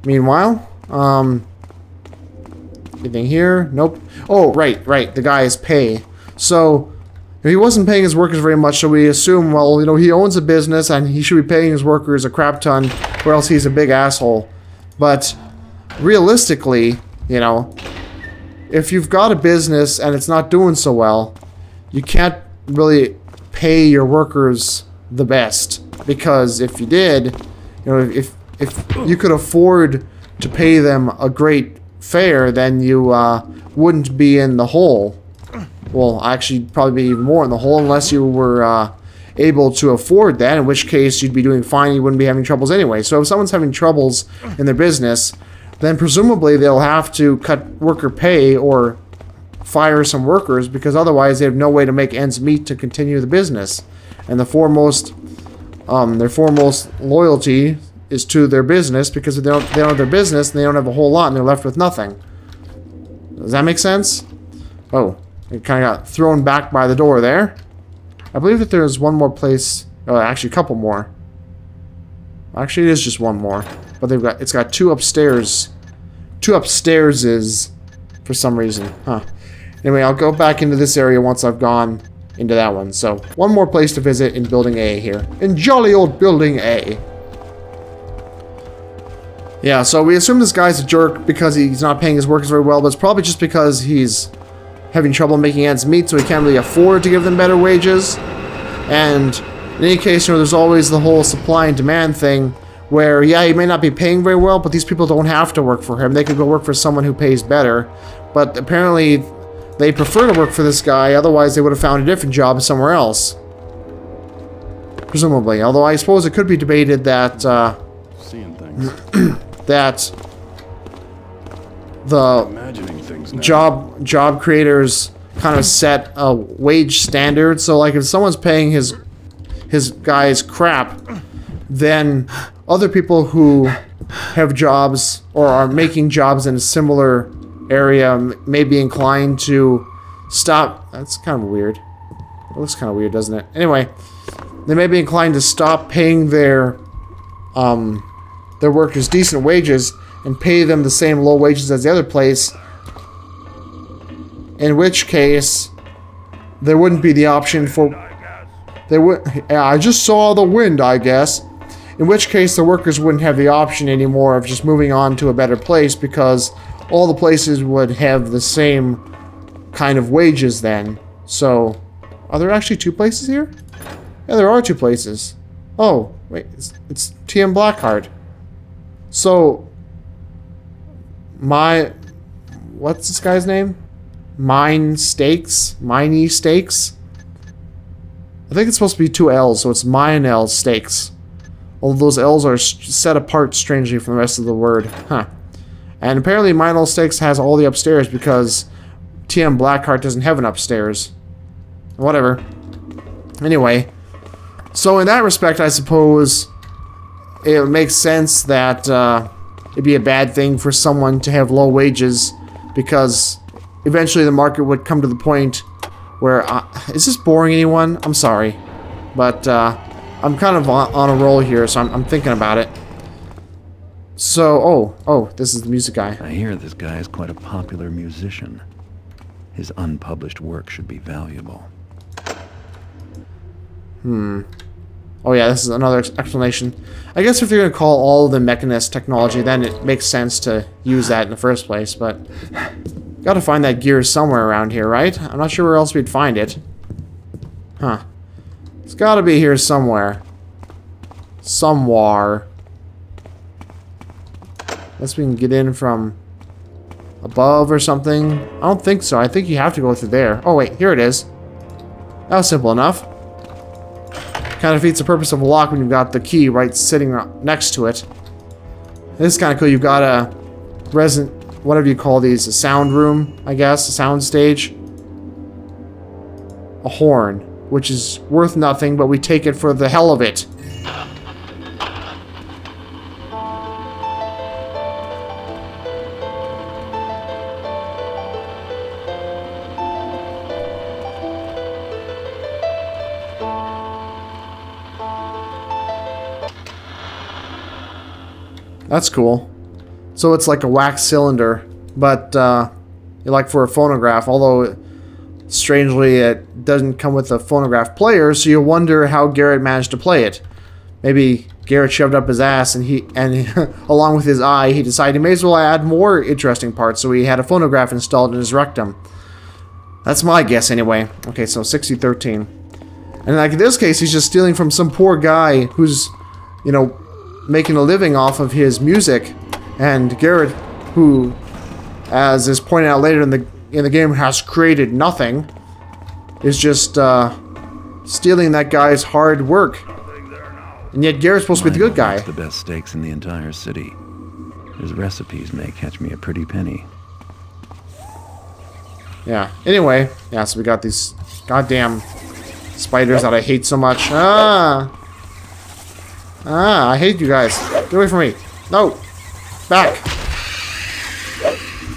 Meanwhile, anything here? Nope. Oh, right. The guy's pay. So, he wasn't paying his workers very much, so we assume, well, you know, he owns a business and he should be paying his workers a crap ton, or else he's a big asshole. But realistically, you know, if you've got a business and it's not doing so well, you can't really pay your workers the best, because if you did, you know, if you could afford to pay them a great fare, then you wouldn't be in the hole. Well, actually, probably be even more in the hole unless you were able to afford that, in which case you'd be doing fine, you wouldn't be having troubles anyway. So if someone's having troubles in their business, then presumably they'll have to cut worker pay or fire some workers, because otherwise they have no way to make ends meet to continue the business. And the foremost, their foremost loyalty is to their business, because if they don't have their business, they don't have a whole lot and they're left with nothing. Does that make sense? Oh, it kind of got thrown back by the door there. I believe that there's one more place. Oh, actually, a couple more. Actually, it is just one more. But it's got two upstairs. Two upstairs for some reason. Huh. Anyway, I'll go back into this area once I've gone into that one. So, one more place to visit in Building A here. In jolly old Building A. Yeah, so we assume this guy's a jerk because he's not paying his workers very well, but it's probably just because he's having trouble making ends meet, so he can't really afford to give them better wages. And in any case, you know, there's always the whole supply and demand thing, where, yeah, he may not be paying very well, but these people don't have to work for him. They could go work for someone who pays better. But apparently, they prefer to work for this guy, otherwise they would have found a different job somewhere else. Presumably. Although I suppose it could be debated that, seeing things. that the job creators kind of set a wage standard. So, like, if someone's paying his guys crap, then other people who have jobs or are making jobs in a similar area may be inclined to stop. That's kind of weird. It looks kind of weird, doesn't it? Anyway, they may be inclined to stop paying their workers decent wages and pay them the same low wages as the other place, in which case there wouldn't be the option for yeah, I just saw the wind, I guess. In which case the workers wouldn't have the option anymore of just moving on to a better place, because all the places would have the same kind of wages then. So, are there actually two places here? Yeah, there are two places. Oh, wait, it's TM Blackheart. So, what's this guy's name? Miney Steaks? I think it's supposed to be two L's, so it's Mine Steaks. All those L's are set apart strangely from the rest of the word. Huh. And apparently Mine Steaks has all the upstairs because TM Blackheart doesn't have an upstairs. Whatever. Anyway, so in that respect, I suppose it makes sense that it'd be a bad thing for someone to have low wages, because eventually the market would come to the point where... is this boring anyone? I'm sorry. But I'm kind of on a roll here, so I'm thinking about it. So, oh, this is the music guy. I hear this guy is quite a popular musician. His unpublished work should be valuable. Oh yeah, this is another explanation. I guess if you're going to call all of the mechanist technology, then it makes sense to use that in the first place, but... Gotta find that gear somewhere around here, right? I'm not sure where else we'd find it. Huh. It's gotta be here somewhere. Somewhere. Unless we can get in from above or something. I don't think so. I think you have to go through there. Oh wait, here it is. That was simple enough. Kind of defeats the purpose of a lock when you've got the key right sitting next to it. This is kind of cool. You've got a whatever you call these, a sound room, I guess, a sound stage. A horn, which is worth nothing, but we take it for the hell of it. That's cool. So it's like a wax cylinder, but like for a phonograph, although strangely it doesn't come with a phonograph player, so you wonder how Garrett managed to play it. Maybe Garrett shoved up his ass and along with his eye, he decided he may as well add more interesting parts, so he had a phonograph installed in his rectum. That's my guess anyway. Okay, so 60-13. And like in this case, he's just stealing from some poor guy who's, you know, making a living off of his music. And Garrett, who, as is pointed out later in the game, has created nothing, is just stealing that guy's hard work. And yet Garrett's supposed to be the good guy. The best steaks in the entire city. His recipes may catch me a pretty penny. Yeah. Anyway, yeah. So we got these goddamn spiders that I hate so much. I hate you guys. Get away from me. No. Back.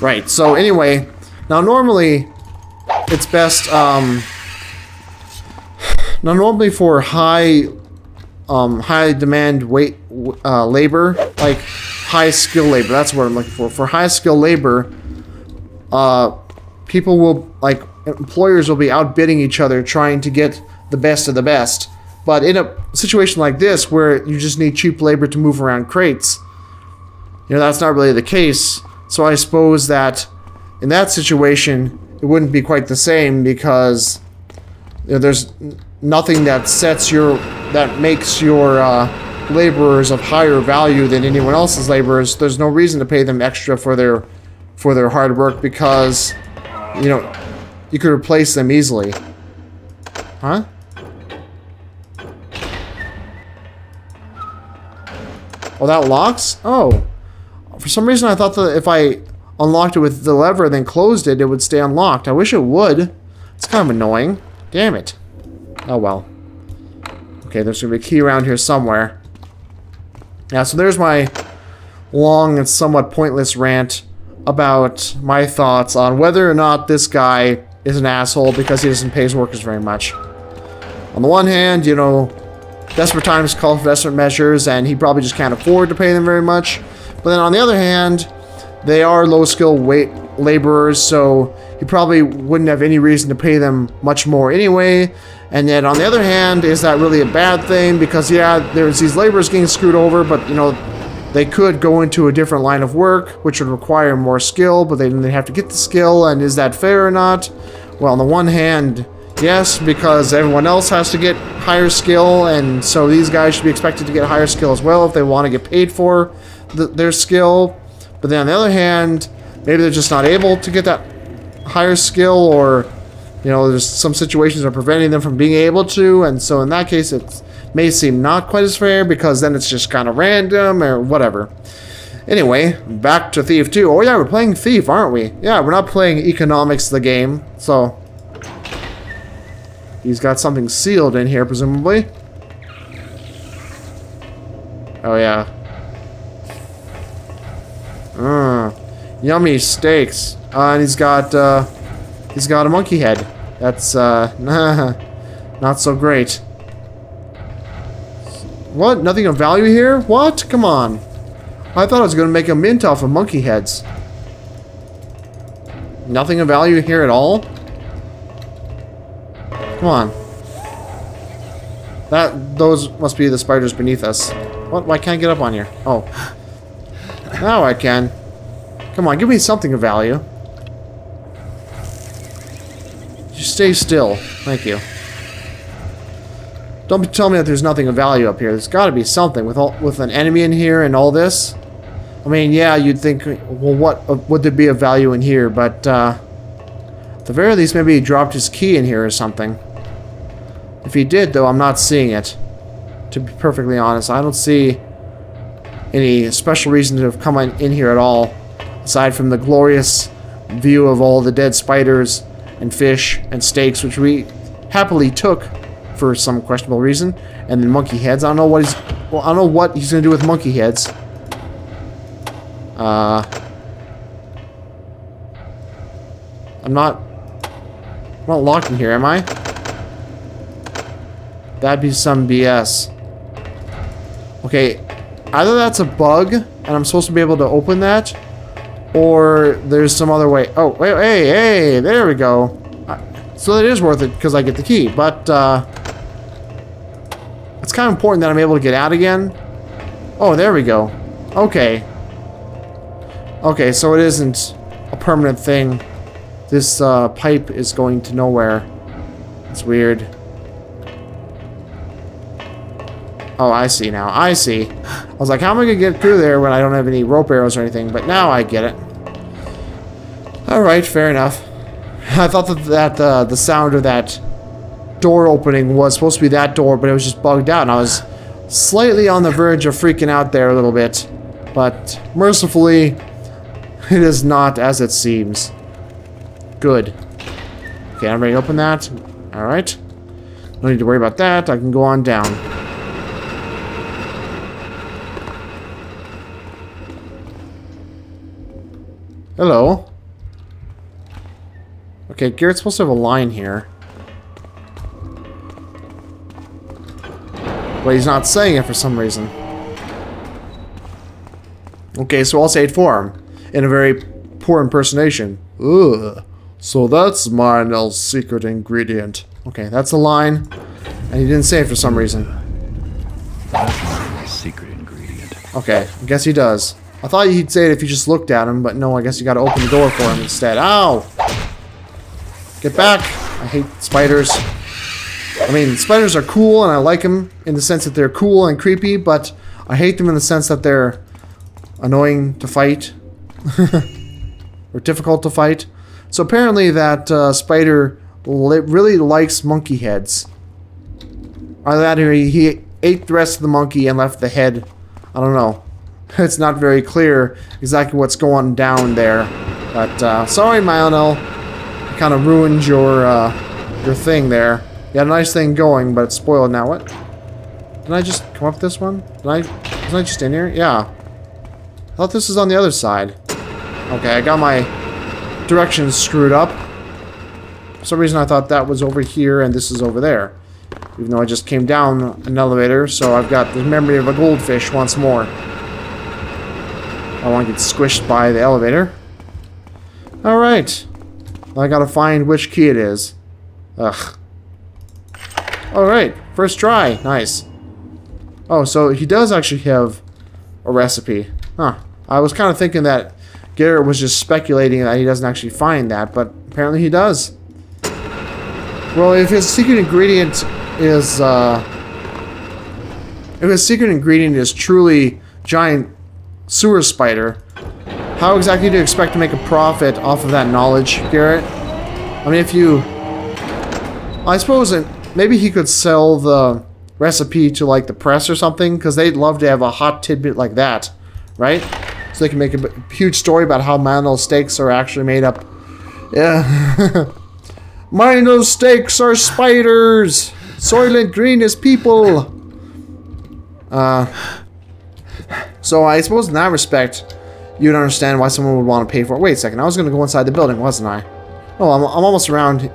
Right. So anyway, now normally it's best. Now normally for high demand labor, like high skill labor. That's what I'm looking for. For high skill labor, people will, like, employers will be outbidding each other trying to get the best of the best. But in a situation like this, where you just need cheap labor to move around crates, you know, that's not really the case. So I suppose that in that situation, it wouldn't be quite the same, because you know, there's nothing that makes your laborers of higher value than anyone else's laborers. There's no reason to pay them extra for their hard work, because you know, you could replace them easily. Huh? Oh, that locks? Oh. For some reason I thought that if I unlocked it with the lever and then closed it, it would stay unlocked. I wish it would. It's kind of annoying. Damn it. Oh well. Okay, there's going to be a key around here somewhere. Yeah, so there's my long and somewhat pointless rant about my thoughts on whether or not this guy is an asshole because he doesn't pay his workers very much. On the one hand, you know, desperate times call for desperate measures, and he probably just can't afford to pay them very much. But then on the other hand, they are low-skill laborers, so he probably wouldn't have any reason to pay them much more anyway. And yet, on the other hand, is that really a bad thing? Because, yeah, there's these laborers getting screwed over, but, you know, they could go into a different line of work, which would require more skill, but they have to get the skill, and is that fair or not? Well, on the one hand, yes, because everyone else has to get higher skill, and so these guys should be expected to get higher skill as well if they want to get paid for their skill. But then on the other hand, maybe they're just not able to get that higher skill, or, you know, there's some situations that are preventing them from being able to, and so in that case it may seem not quite as fair, because then it's just kind of random or whatever. Anyway, back to Thief 2. Oh yeah, we're playing Thief, aren't we? Yeah, we're not playing Economics of the game, so he's got something sealed in here, presumably. Oh yeah. Yummy steaks. And he's got a monkey head. That's not so great. What? Nothing of value here? What? Come on. I thought I was going to make a mint off of monkey heads. Nothing of value here at all? Come on. Those must be the spiders beneath us. What? Why can't I get up on here? Oh. Now I can. Come on, give me something of value. Just stay still. Thank you. Don't tell me that there's nothing of value up here. There's got to be something with an enemy in here and all this. I mean, yeah, you'd think, well, what would there be of value in here? But at the very least, maybe he dropped his key in here or something. If he did, though, I'm not seeing it. To be perfectly honest, I don't see any special reason to have come in here at all, aside from the glorious view of all the dead spiders and fish and steaks, which we happily took for some questionable reason, and then monkey heads. I don't know what he's gonna do with monkey heads. I'm not locked in here, am I? That'd be some BS. Okay, either that's a bug, and I'm supposed to be able to open that, or there's some other way. Oh, wait, hey, there we go. So it is worth it because I get the key, but it's kind of important that I'm able to get out again. Oh, there we go. Okay. Okay, so it isn't a permanent thing. This pipe is going to nowhere. It's weird. Oh, I see now. I see. I was like, how am I going to get through there when I don't have any rope arrows or anything? But now I get it. Alright, fair enough. I thought that the sound of that door opening was supposed to be that door, but it was just bugged out, and I was slightly on the verge of freaking out there a little bit. But mercifully, it is not as it seems. Good. Okay, I'm ready to open that. Alright. No need to worry about that. I can go on down. Hello. Okay, Garrett's supposed to have a line here. But he's not saying it for some reason. Okay, so I'll say it for him. In a very poor impersonation. Ugh. So that's Marnell's secret ingredient. Okay, that's the line. And he didn't say it for some reason. Secret ingredient. Okay, I guess he does. I thought he'd say it if you just looked at him, but no, I guess you gotta open the door for him instead. Ow! Get back! I hate spiders. I mean, spiders are cool, and I like them in the sense that they're cool and creepy, but I hate them in the sense that they're annoying to fight. Or difficult to fight. So apparently that spider really likes monkey heads. Either that or he ate the rest of the monkey and left the head. I don't know. It's not very clear exactly what's going down there. But, sorry, Lionel. Kind of ruined your thing there. You had a nice thing going, but it's spoiled now. What? Did I just come up this one? Was I just in here? Yeah. I thought this was on the other side. Okay, I got my directions screwed up. For some reason I thought that was over here and this is over there. Even though I just came down an elevator, so I've got the memory of a goldfish once more. I want to get squished by the elevator. Alright. I gotta find which key it is. Ugh. Alright, first try. Nice. Oh, so he does actually have a recipe. Huh. I was kind of thinking that Garrett was just speculating that he doesn't actually find that, but apparently he does. Well, if his secret ingredient is, truly giant sewer spider, how exactly do you expect to make a profit off of that knowledge, Garrett? I mean, if you... I suppose maybe he could sell the recipe to, like, the press or something, because they'd love to have a hot tidbit like that, right? So they can make a huge story about how Mano's steaks are actually made up. Yeah. Mano's steaks are spiders! Soylent Green is people! So I suppose in that respect, you'd understand why someone would want to pay for it. Wait a second, I was going to go inside the building, wasn't I? Oh, I'm almost around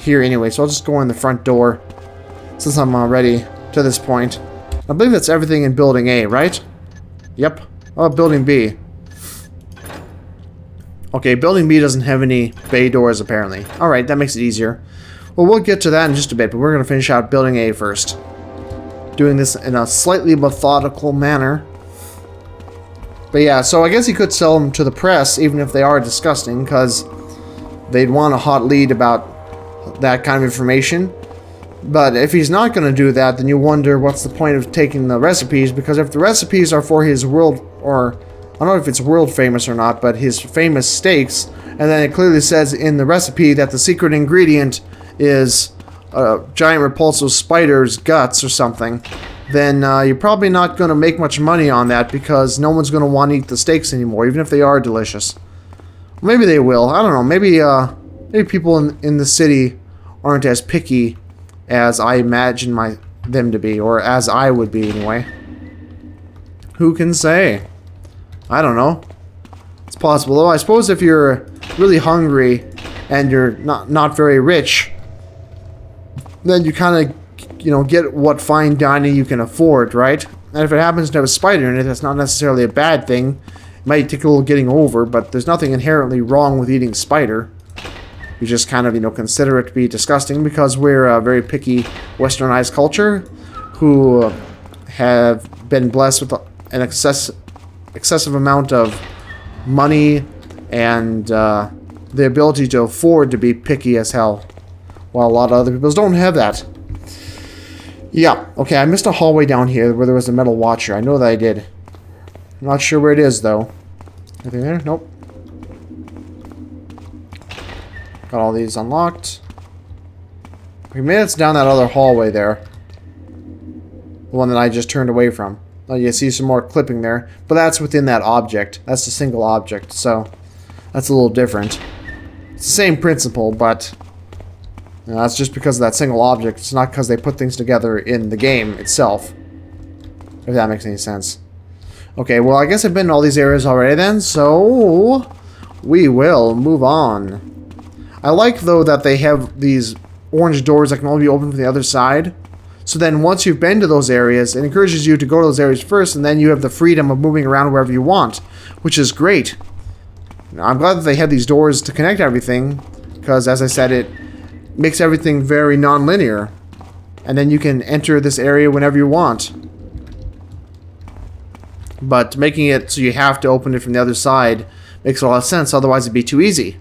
here anyway, so I'll just go in the front door since I'm already to this point. I believe that's everything in Building A, right? Yep. Oh, Building B. Okay, Building B doesn't have any bay doors, apparently. Alright, that makes it easier. Well, we'll get to that in just a bit, but we're going to finish out Building A first. Doing this in a slightly methodical manner. But yeah, so I guess he could sell them to the press, even if they are disgusting, because they'd want a hot lead about that kind of information. But if he's not going to do that, then you wonder what's the point of taking the recipes, because if the recipes are for his world, or I don't know if it's world famous or not, but his famous steaks, and then it clearly says in the recipe that the secret ingredient is a giant repulsive spider's guts or something, then you're probably not going to make much money on that, because no one's going to want to eat the steaks anymore, even if they are delicious. Maybe they will. I don't know. Maybe people in the city aren't as picky as I imagine them to be, or as I would be anyway. Who can say? I don't know. It's possible, though. I suppose if you're really hungry and you're not very rich, then you kind of, you know, get what fine dining you can afford, right? And if it happens to have a spider in it, that's not necessarily a bad thing. It might take a little getting over, but there's nothing inherently wrong with eating spider. You just kind of, you know, consider it to be disgusting because we're a very picky westernized culture who have been blessed with an excessive amount of money and the ability to afford to be picky as hell, while a lot of other people don't have that. Yeah, okay, I missed a hallway down here where there was a metal watcher. I know that I did. I'm not sure where it is, though. Anything there? Nope. Got all these unlocked. We made it down that other hallway there. The one that I just turned away from. Oh, you see some more clipping there. But that's within that object. That's a single object, so that's a little different. It's the same principle, but you know, that's just because of that single object. It's not because they put things together in the game itself. If that makes any sense. Okay, well, I guess I've been in all these areas already then, so we will move on. I like, though, that they have these orange doors that can only be opened from the other side. So then once you've been to those areas, it encourages you to go to those areas first, and then you have the freedom of moving around wherever you want, which is great. I'm glad that they had these doors to connect everything, because, as I said, it makes everything very non-linear. And then you can enter this area whenever you want. But making it so you have to open it from the other side makes a lot of sense, otherwise it'd be too easy.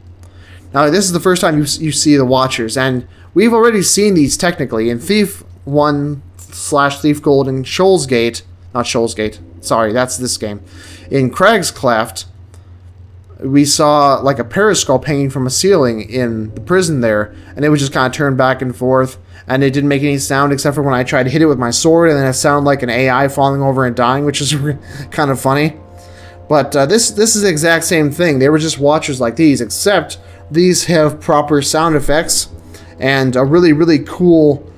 Now, this is the first time you see the Watchers, and we've already seen these technically in Thief 1/Thief Gold in Shoals Gate. Not Shoals Gate. Sorry, that's this game. In Crag's Cleft, we saw like a periscope hanging from a ceiling in the prison there, and it would just kind of turn back and forth, and it didn't make any sound except for when I tried to hit it with my sword, and then it sounded like an AI falling over and dying, which is kind of funny. But this is the exact same thing. They were just Watchers like these, except these have proper sound effects and a really, really cool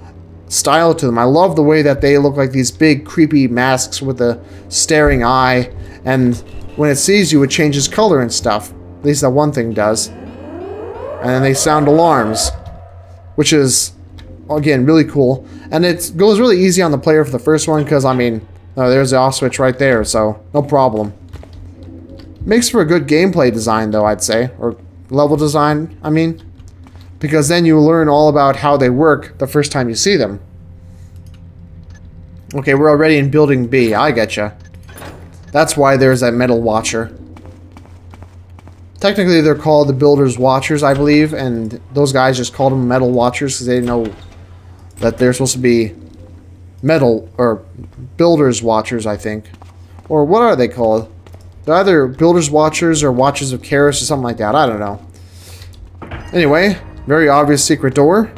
style to them. I love the way that they look like these big, creepy masks with a staring eye, and when it sees you, it changes color and stuff. At least that one thing does. And then they sound alarms, which is, again, really cool. And it goes really easy on the player for the first one, because, I mean, there's the off switch right there, so no problem. Makes for a good gameplay design, though, I'd say. Or level design, I mean. Because then you learn all about how they work the first time you see them. Okay, we're already in Building B. I getcha. That's why there's that metal watcher. Technically, they're called the Builder's Watchers, I believe, and those guys just called them Metal Watchers because they didn't know that they're supposed to be metal, or Builder's Watchers, I think. Or what are they called? They're either Builder's Watchers or Watchers of Karis or something like that. I don't know. Anyway, very obvious secret door.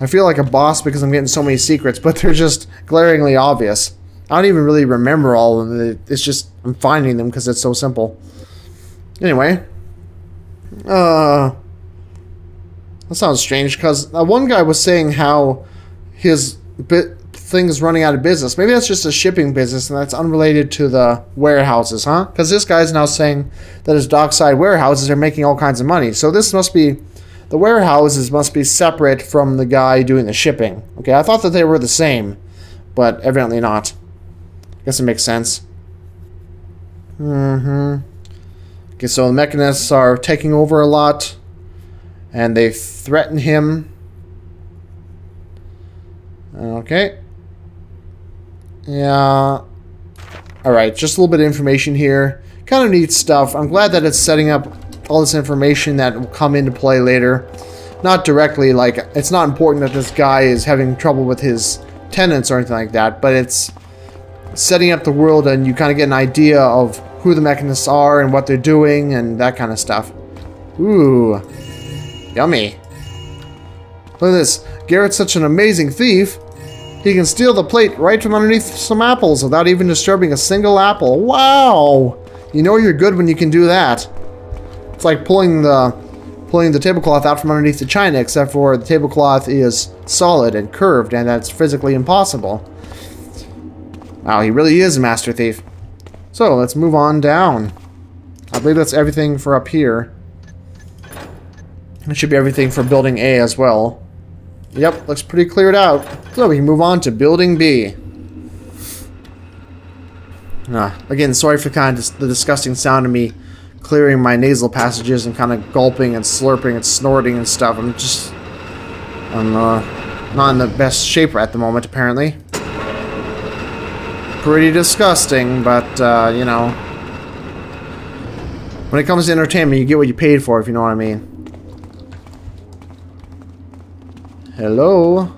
I feel like a boss because I'm getting so many secrets, but they're just glaringly obvious. I don't even really remember all of them. It's just, I'm finding them because it's so simple. Anyway. That sounds strange, because one guy was saying how his thing is running out of business. Maybe that's just a shipping business, and that's unrelated to the warehouses, huh? Because this guy's now saying that his dockside warehouses are making all kinds of money. So this must be, the warehouses must be separate from the guy doing the shipping. Okay, I thought that they were the same, but evidently not. Guess it makes sense. Okay, so the mechanists are taking over a lot, and they threaten him. Okay. Yeah. Alright, just a little bit of information here. Kind of neat stuff. I'm glad that it's setting up all this information that will come into play later. Not directly, like, it's not important that this guy is having trouble with his tenants or anything like that, but it's setting up the world, and you kind of get an idea of who the mechanists are and what they're doing and that kind of stuff. Ooh. Yummy. Look at this. Garrett's such an amazing thief. He can steal the plate right from underneath some apples without even disturbing a single apple. Wow! You know you're good when you can do that. It's like pulling the tablecloth out from underneath the china, except for the tablecloth is solid and curved, and that's physically impossible. Wow, he really is a master thief. So, let's move on down. I believe that's everything for up here. It should be everything for Building A as well. Yep, looks pretty cleared out. So we can move on to Building B. Again, sorry for kind of the disgusting sound of me clearing my nasal passages and kind of gulping and slurping and snorting and stuff. I'm not in the best shape at the moment, apparently. Pretty disgusting, but, you know, when it comes to entertainment, you get what you paid for, if you know what I mean. Hello?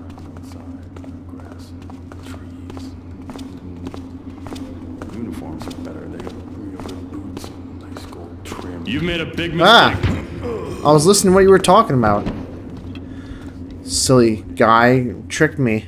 You've made a big mistake. I was listening to what you were talking about. Silly guy tricked me.